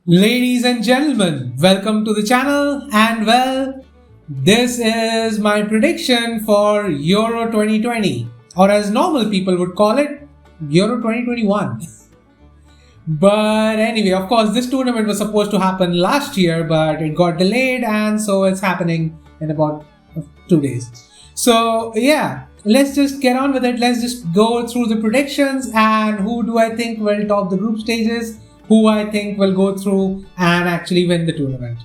Ladies and gentlemen, welcome to the channel and this is my prediction for Euro 2020, or as normal people would call it, Euro 2021. But anyway, of course, this tournament was supposed to happen last year, but it got delayed and so it's happening in about 2 days. So yeah, let's just get on with it. Let's just go through the predictions and who do I think will top the group stages, who I think will go through and actually win the tournament.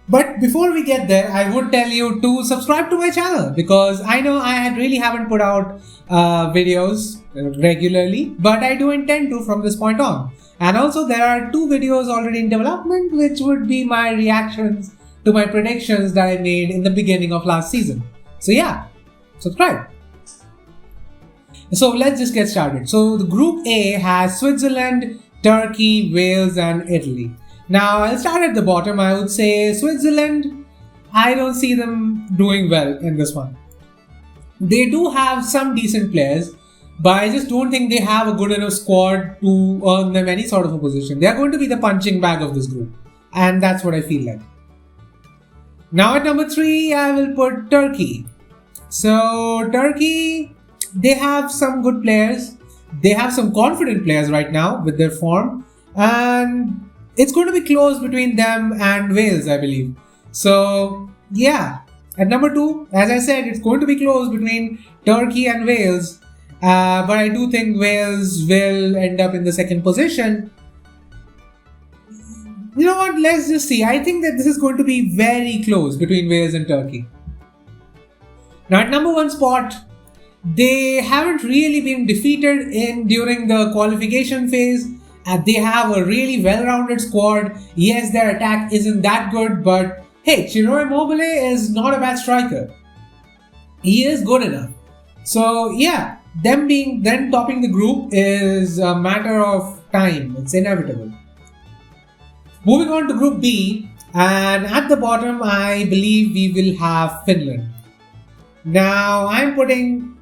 But before we get there, I would tell you to subscribe to my channel because I know I really haven't put out videos regularly, but I do intend to from this point on. And also there are 2 videos already in development which would be my reactions to my predictions that I made in the beginning of last season. So yeah, subscribe. So let's just get started. So the Group A has Switzerland, Turkey, Wales and Italy. Now I'll start at the bottom. I would say Switzerland, I don't see them doing well in this one. They do have some decent players, but I just don't think they have a good enough squad to earn them any sort of a position. They are going to be the punching bag of this group, and that's what I feel like. Now at number 3, I will put Turkey. So Turkey, they have some good players. They have some confident players right now with their form, and it's going to be close between them and Wales, I believe. So yeah, at number 2, as I said, it's going to be close between Turkey and Wales. But I do think Wales will end up in the second position. You know what, let's just see. I think that this is going to be very close between Wales and Turkey. Now at number 1 spot, they haven't really been defeated during the qualification phase. They have a really well-rounded squad. Yes, their attack isn't that good, but hey, Ciro Immobile is not a bad striker. He is good enough. So yeah, them topping the group is a matter of time. It's inevitable. Moving on to Group B, and at the bottom, I believe we will have Finland. Now, I'm putting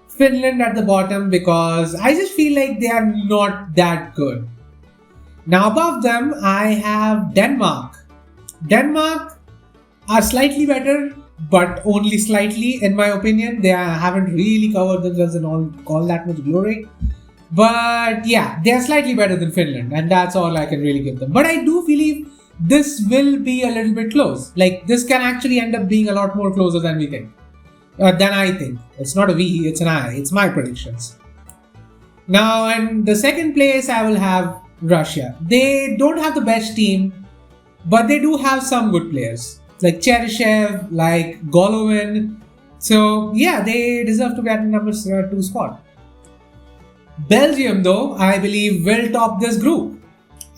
Finland at the bottom because I just feel like they are not that good. Now, above them, I have Denmark. Denmark are slightly better, but only slightly, in my opinion. They haven't really covered themselves in all that much glory. But yeah, they are slightly better than Finland, and that's all I can really give them. But I do believe this will be a little bit close. Like, this can actually end up being a lot more closer than we think. Than I think. It's not a we, it's an I. It's my predictions. Now, in the second place, I will have Russia. They don't have the best team, but they do have some good players. Like Cheryshev, like Golovin. So yeah, they deserve to be at the number 2 spot. Belgium, though, I believe will top this group.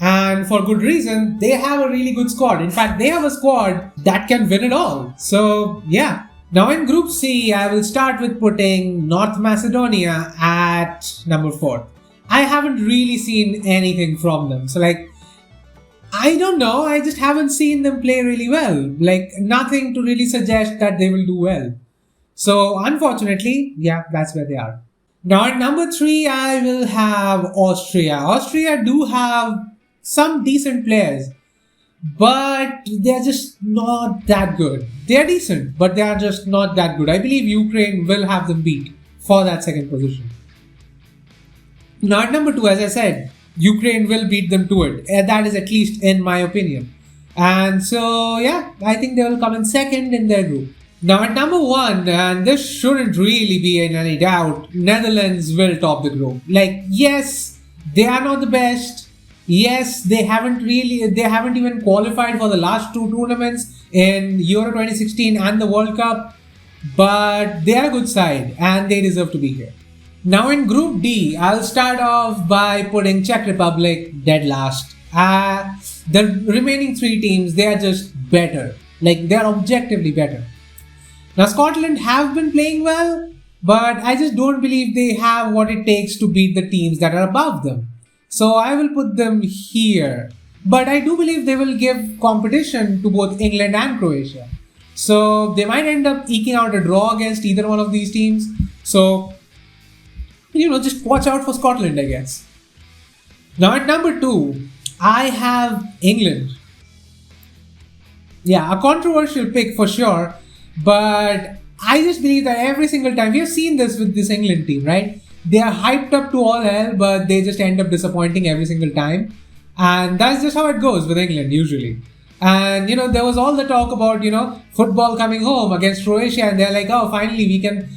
And for good reason, they have a really good squad. In fact, they have a squad that can win it all. So yeah. Now in Group C, I will start with putting North Macedonia at number 4. I haven't really seen anything from them. So like, I don't know. I just haven't seen them play really well. Like, nothing to really suggest that they will do well. So unfortunately, yeah, that's where they are. Now at number 3, I will have Austria. Austria do have some decent players, but they're just not that good. They're decent, but they are just not that good. I believe Ukraine will have them beat for that second position. Now at number 2, as I said, Ukraine will beat them to it. That is at least in my opinion. And so yeah, I think they will come in second in their group. Now at number 1, and this shouldn't really be in any doubt, Netherlands will top the group. Like, yes, they are not the best. Yes, they haven't even qualified for the last 2 tournaments in Euro 2016 and the World Cup, but they are a good side and they deserve to be here. Now in Group D, I'll start off by putting Czech Republic dead last. The remaining 3 teams, they are just better. Like, they are objectively better. Now Scotland have been playing well, but I just don't believe they have what it takes to beat the teams that are above them. So I will put them here. But I do believe they will give competition to both England and Croatia. So they might end up eking out a draw against either one of these teams. So, just watch out for Scotland, I guess. Now at number 2, I have England. Yeah, a controversial pick for sure, but I just believe that every single time we have seen this with this England team, right? They are hyped up to all hell, but they just end up disappointing every single time, and that's just how it goes with England usually. And there was all the talk about football coming home against Croatia, and they're like, oh, finally we can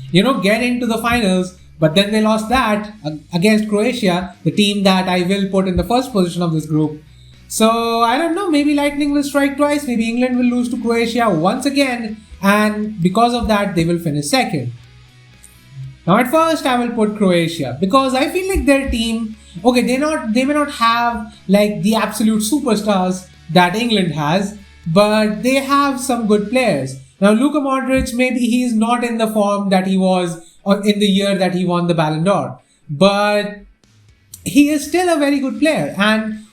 get into the finals. But then they lost that against Croatia, the team that I will put in the first position of this group. So I don't know, maybe lightning will strike twice, maybe England will lose to Croatia once again, and because of that they will finish second. Now at first I will put Croatia because I feel like their team, okay, they may not have like the absolute superstars that England has, but they have some good players. Now Luka Modric, maybe he is not in the form that he was in the year that he won the Ballon d'Or, but he is still a very good player, and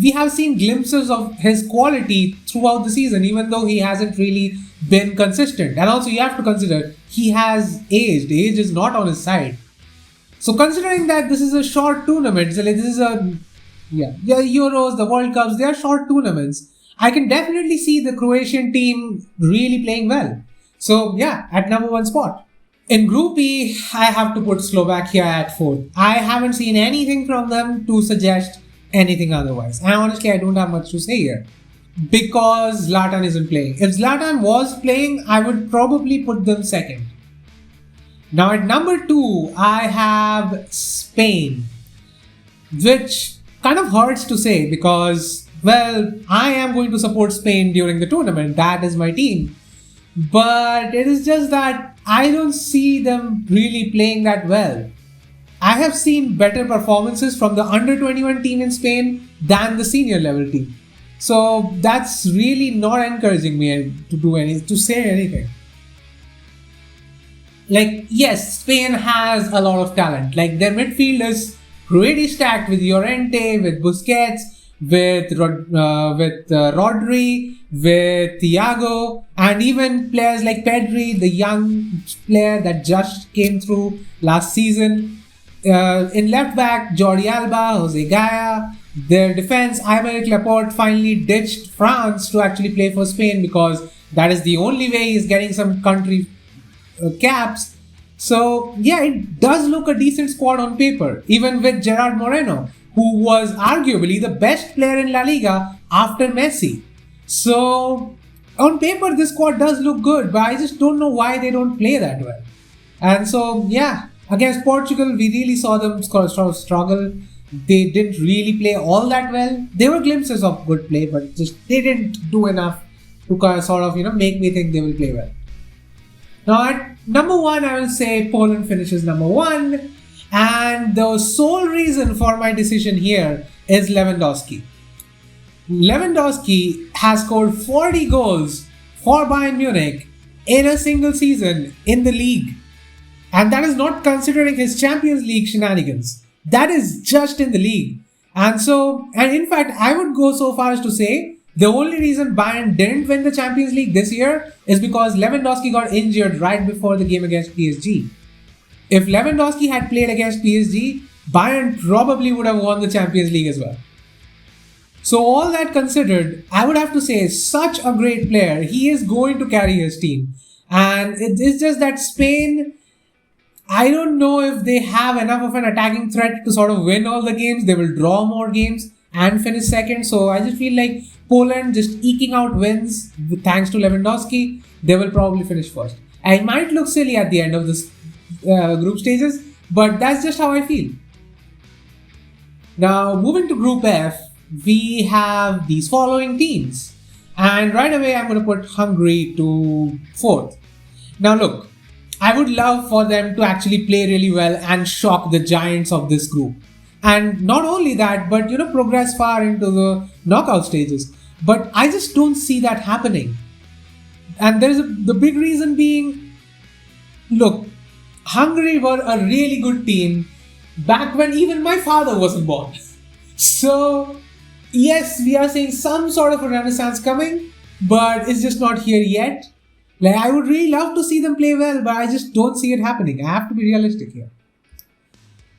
we have seen glimpses of his quality throughout the season, even though he hasn't really been consistent. And also you have to consider he has aged. Age is not on his side. So considering that this is a short tournament, so like this is the Euros, the World Cups, they are short tournaments. I can definitely see the Croatian team really playing well. So yeah, at number 1 spot. In Group E, I have to put Slovakia at 4th. I haven't seen anything from them to suggest anything otherwise. And honestly, I don't have much to say here. Because Zlatan isn't playing. If Zlatan was playing, I would probably put them second. Now at number 2, I have Spain. Which kind of hurts to say because, well, I am going to support Spain during the tournament. That is my team. But it is just that I don't see them really playing that well. I have seen better performances from the under-21 team in Spain than the senior level team. So that's really not encouraging me to say anything. Like, yes, Spain has a lot of talent. Like, their midfield is really stacked with Llorente, with Busquets, with Rodri, with Thiago, and even players like Pedri, the young player that just came through last season. In left back, Jordi Alba, Jose Gaya. Their defense, Aymeric Laporte finally ditched France to actually play for Spain because that is the only way he's getting some country caps. So yeah, it does look a decent squad on paper, even with Gerard Moreno, who was arguably the best player in La Liga after Messi. So on paper, this squad does look good, but I just don't know why they don't play that well. And so yeah, against Portugal, we really saw them struggle. They didn't really play all that well. There were glimpses of good play, but just they didn't do enough to sort of make me think they will play well. Now at number 1, I will say Poland finishes number 1, and the sole reason for my decision here is Lewandowski. Lewandowski has scored 40 goals for Bayern Munich in a single season in the league, and that is not considering his Champions League shenanigans. That is just in the league. And in fact, I would go so far as to say the only reason Bayern didn't win the Champions League this year is because Lewandowski got injured right before the game against PSG. If Lewandowski had played against PSG, Bayern probably would have won the Champions League as well. So all that considered, I would have to say such a great player. He is going to carry his team. And it's just that Spain, I don't know if they have enough of an attacking threat to sort of win all the games. They will draw more games and finish second. So I just feel like Poland just eking out wins thanks to Lewandowski. They will probably finish first. I might look silly at the end of this group stages, but that's just how I feel. Now moving to Group F, we have these following teams. And right away I'm going to put Hungary to 4th. Now look, I would love for them to actually play really well and shock the giants of this group. And not only that, but progress far into the knockout stages. But I just don't see that happening. And the big reason being, look, Hungary were a really good team back when even my father wasn't born. So yes, we are seeing some sort of a renaissance coming, but it's just not here yet. Like, I would really love to see them play well, but I just don't see it happening. I have to be realistic here.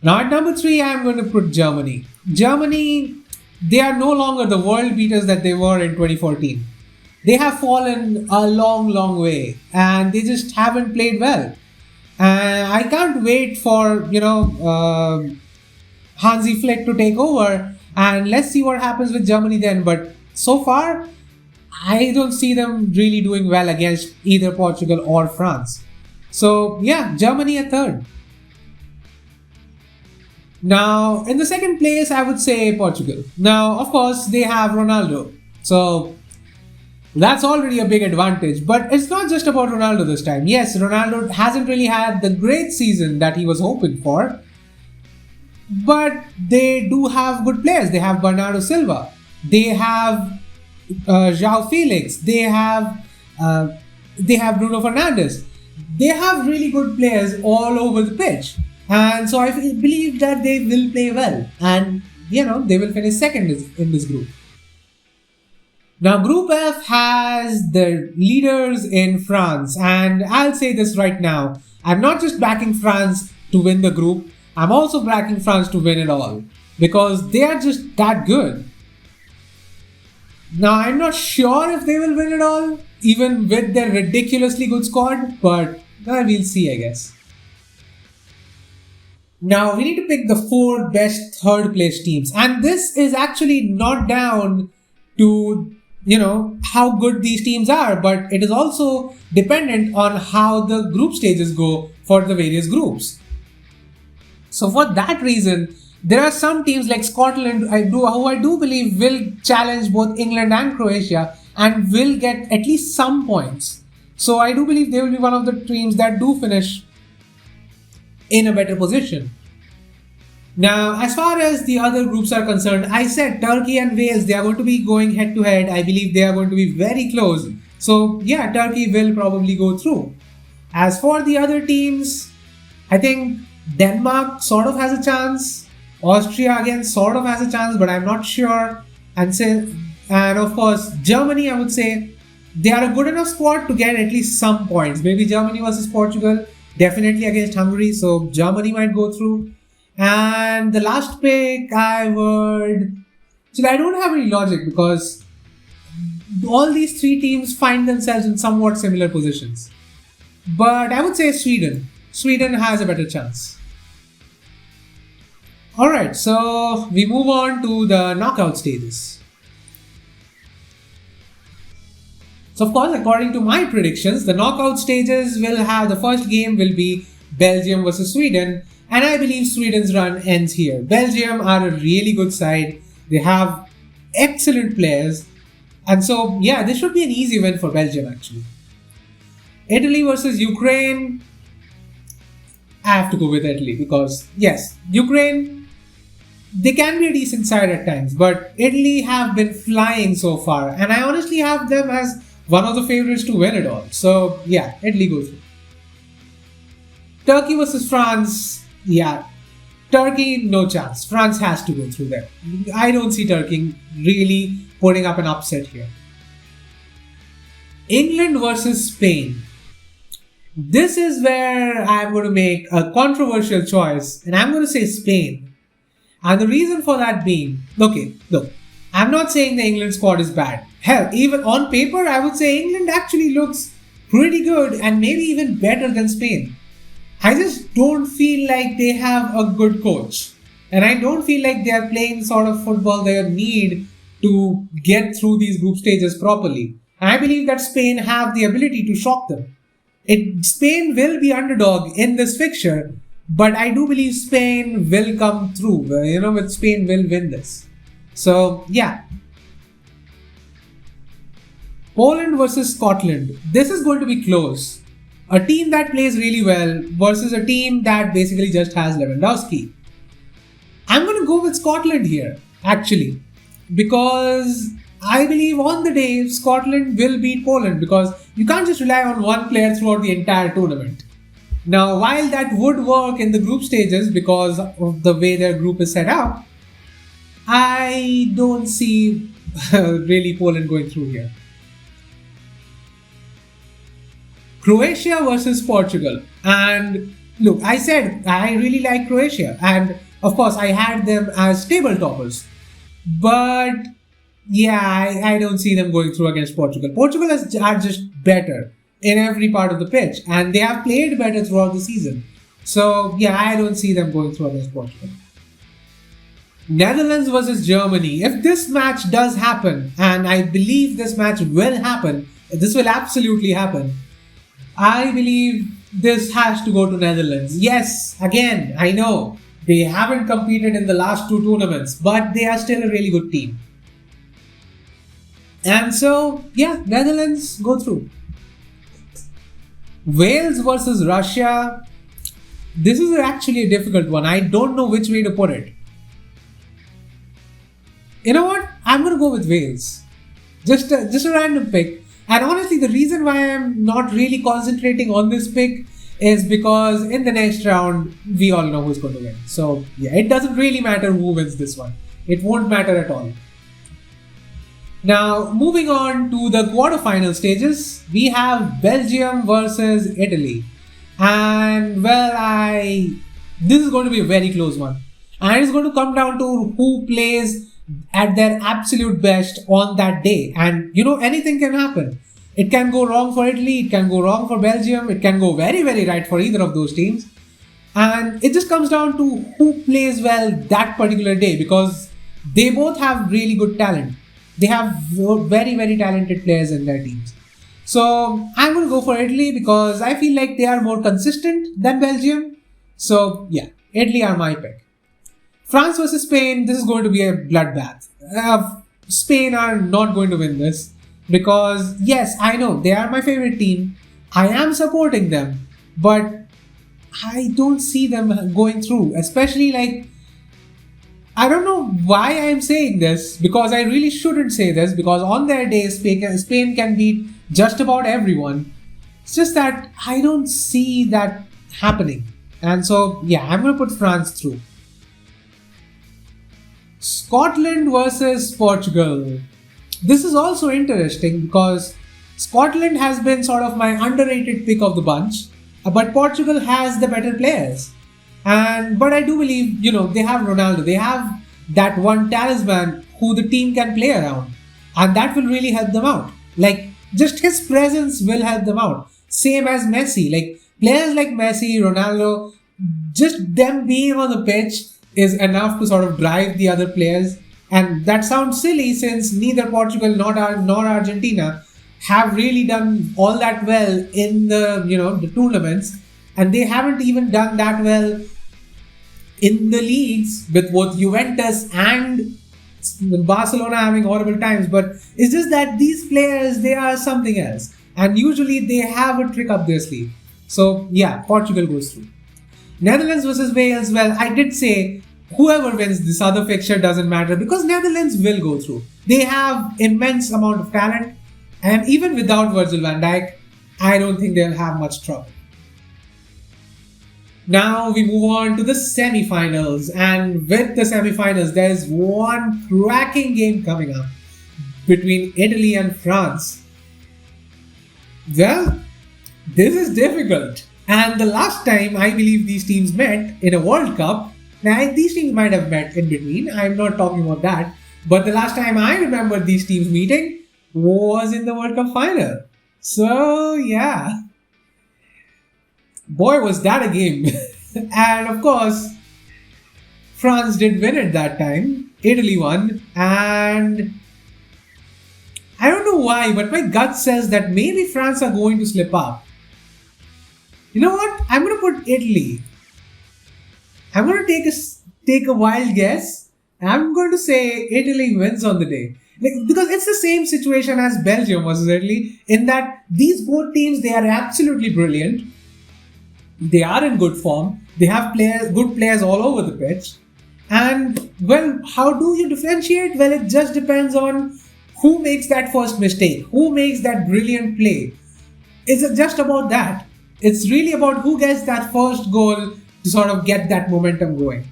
Now at number 3, I'm going to put Germany. Germany, they are no longer the world beaters that they were in 2014. They have fallen a long, long way, and they just haven't played well. I can't wait for Hansi Flick to take over, and let's see what happens with Germany then. But so far, I don't see them really doing well against either Portugal or France. So yeah, Germany a third. Now, in the second place, I would say Portugal. Now, of course, they have Ronaldo. So that's already a big advantage. But it's not just about Ronaldo this time. Yes, Ronaldo hasn't really had the great season that he was hoping for. But they do have good players. They have Bernardo Silva. They have João Felix. They have Bruno Fernandes. They have really good players all over the pitch. And so I believe that they will play well. And, they will finish second in this group. Now, Group F has the leaders in France. And I'll say this right now. I'm not just backing France to win the group. I'm also backing France to win it all. Because they are just that good. Now, I'm not sure if they will win it all, even with their ridiculously good squad. But we'll see, I guess. Now, we need to pick the 4 best third place teams. And this is actually not down to, how good these teams are. But it is also dependent on how the group stages go for the various groups. So for that reason, there are some teams like Scotland who I do believe will challenge both England and Croatia and will get at least some points. So I do believe they will be one of the teams that do finish in a better position. Now, as far as the other groups are concerned, I said Turkey and Wales, they are going to be going head to head. I believe they are going to be very close. So yeah, Turkey will probably go through. As for the other teams, I think Denmark sort of has a chance. Austria again sort of has a chance, but I'm not sure. And of course, Germany, I would say they are a good enough squad to get at least some points. Maybe Germany versus Portugal, definitely against Hungary, so Germany might go through. And the last pick, I don't have any logic because all these 3 teams find themselves in somewhat similar positions. But I would say Sweden. Sweden has a better chance. Alright, so we move on to the knockout stages. So of course, according to my predictions, the knockout stages will have the first game will be Belgium versus Sweden, and I believe Sweden's run ends here. Belgium are a really good side. They have excellent players, and so yeah, this should be an easy win for Belgium actually. Italy versus Ukraine. I have to go with Italy because yes, Ukraine, they can be a decent side at times, but Italy have been flying so far, and I honestly have them as one of the favorites to win it all. So yeah, Italy goes through. Turkey versus France, yeah, Turkey no chance. France has to go through there. I don't see Turkey really putting up an upset here. England versus Spain. This is where I'm going to make a controversial choice, and I'm going to say Spain. And the reason for that being, okay, look, I'm not saying the England squad is bad. Hell, even on paper, I would say England actually looks pretty good and maybe even better than Spain. I just don't feel like they have a good coach. And I don't feel like they are playing sort of football they need to get through these group stages properly. And I believe that Spain have the ability to shock them. Spain will be underdog in this fixture, but I do believe Spain will come through. With Spain will win this. So, yeah. Poland versus Scotland. This is going to be close. A team that plays really well versus a team that basically just has Lewandowski. I'm going to go with Scotland here, actually, because I believe on the day Scotland will beat Poland because you can't just rely on one player throughout the entire tournament. Now, while that would work in the group stages because of the way their group is set up, I don't see really Poland going through here. Croatia versus Portugal. And look, I said I really like Croatia. And of course, I had them as table toppers. But yeah, I don't see them going through against Portugal. Are just better in every part of the pitch, and they have played better throughout the season. So yeah, I don't see them going through against Portugal. Netherlands versus Germany. If this match does happen, and I believe this match will happen, this will absolutely happen. I believe this has to go to Netherlands. Yes, again, I know they haven't competed in the last two tournaments, but they are still a really good team. And so, yeah, Netherlands go through. Wales versus Russia. This is actually a difficult one. I don't know which way to put it. You know what? I'm going to go with Wales. Just a random pick. And honestly, the reason why I'm not really concentrating on this pick is because in the next round, we all know who's going to win. So, yeah, it doesn't really matter who wins this one. It won't matter at all. Now, moving on to the quarterfinal stages, we have Belgium versus Italy. And, well, this is going to be a very close one. And it's going to come down to who plays at their absolute best on that day. And anything can happen. It can go wrong for Italy, it can go wrong for Belgium, it can go very, very right for either of those teams. And it just comes down to who plays well that particular day, because they both have really good talent. They have very, very talented players in their teams. So I'm going to go for Italy because I feel like they are more consistent than Belgium. So yeah, Italy are my pick. France versus Spain, this is going to be a bloodbath. Spain are not going to win this because, yes, I know they are my favorite team. I am supporting them, but I don't see them going through. Especially I don't know why I am saying this, because I really shouldn't say this, because on their day, Spain can beat just about everyone. It's just that I don't see that happening. And so, yeah, I'm going to put France through. Scotland versus Portugal. This is also interesting because Scotland has been sort of my underrated pick of the bunch, but Portugal has the better players. But I do believe, they have Ronaldo. They have that one talisman who the team can play around, and that will really help them out. Just his presence will help them out. Same as Messi. Players like Messi, Ronaldo, just them being on the pitch is enough to sort of drive the other players. And that sounds silly since neither Portugal nor Argentina have really done all that well in the tournaments, and they haven't even done that well in the leagues with both Juventus and Barcelona having horrible times. But it's just that these players, they are something else, and usually they have a trick up their sleeve. So yeah, Portugal goes through. Netherlands versus Wales, well, I did say whoever wins this other fixture doesn't matter because Netherlands will go through. They have immense amount of talent, and even without Virgil van Dijk, I don't think they'll have much trouble. Now we move on to the semi-finals, and with the semi-finals, there is one cracking game coming up between Italy and France. Well, this is difficult. And the last time I believe these teams met in a World Cup, now these teams might have met in between, I'm not talking about that, but the last time I remember these teams meeting was in the World Cup final. So yeah, boy was that a game. And of course, France did win it that time, Italy won, and I don't know why, but my gut says that maybe France are going to slip up. You know what? I'm going to put Italy. I'm going to take a wild guess. I'm going to say Italy wins on the day. Because it's the same situation as Belgium versus Italy, in that these both teams, they are absolutely brilliant. They are in good form. They have good players all over the pitch. And, well, how do you differentiate? Well, it just depends on who makes that first mistake, who makes that brilliant play. It's just about that. It's really about who gets that first goal to sort of get that momentum going.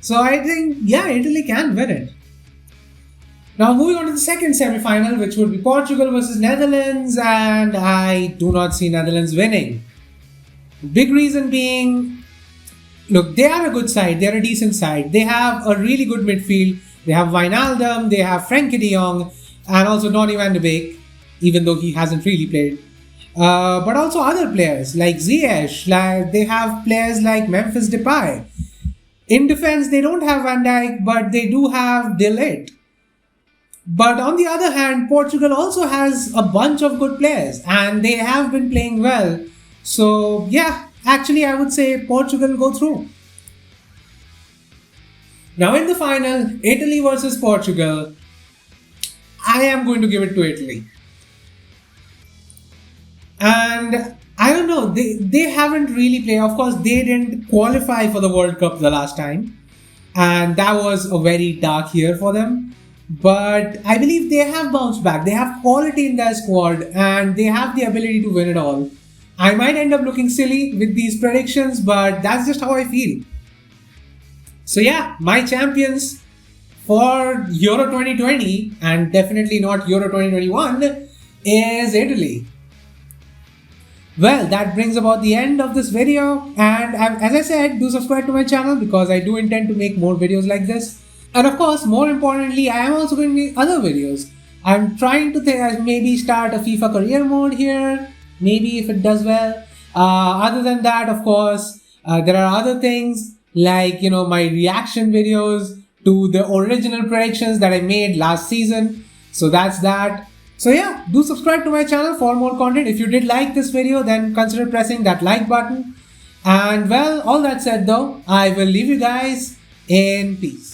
So I think, yeah, Italy can win it. Now moving on to the second semi-final, which would be Portugal versus Netherlands, and I do not see Netherlands winning. Big reason being, look, they are a good side, they are a decent side. They have a really good midfield They have Wijnaldum, they have Frenkie de Jong, and also Donny van de Beek, even though he hasn't really played. But also other players like Ziyech, like they have players like Memphis Depay. In defense, they don't have Van Dijk, but they do have De Ligt. But on the other hand, Portugal also has a bunch of good players and they have been playing well. So yeah, actually I would say Portugal go through. Now in the final, Italy versus Portugal, I am going to give it to Italy. And I don't know, they haven't really played. Of course, they didn't qualify for the World Cup the last time. And that was a very dark year for them. But I believe they have bounced back. They have quality in their squad and they have the ability to win it all. I might end up looking silly with these predictions, but that's just how I feel. So yeah, my champions for Euro 2020 and definitely not Euro 2021 is Italy. Well, that brings about the end of this video, and as I said, do subscribe to my channel because I do intend to make more videos like this. And of course, more importantly, I am also going to make other videos. I'm trying to maybe start a FIFA career mode here, maybe if it does well. Other than that, of course, there are other things like, my reaction videos to the original predictions that I made last season. So that's that. So yeah, do subscribe to my channel for more content. If you did like this video, then consider pressing that like button. And well, all that said though, I will leave you guys in peace.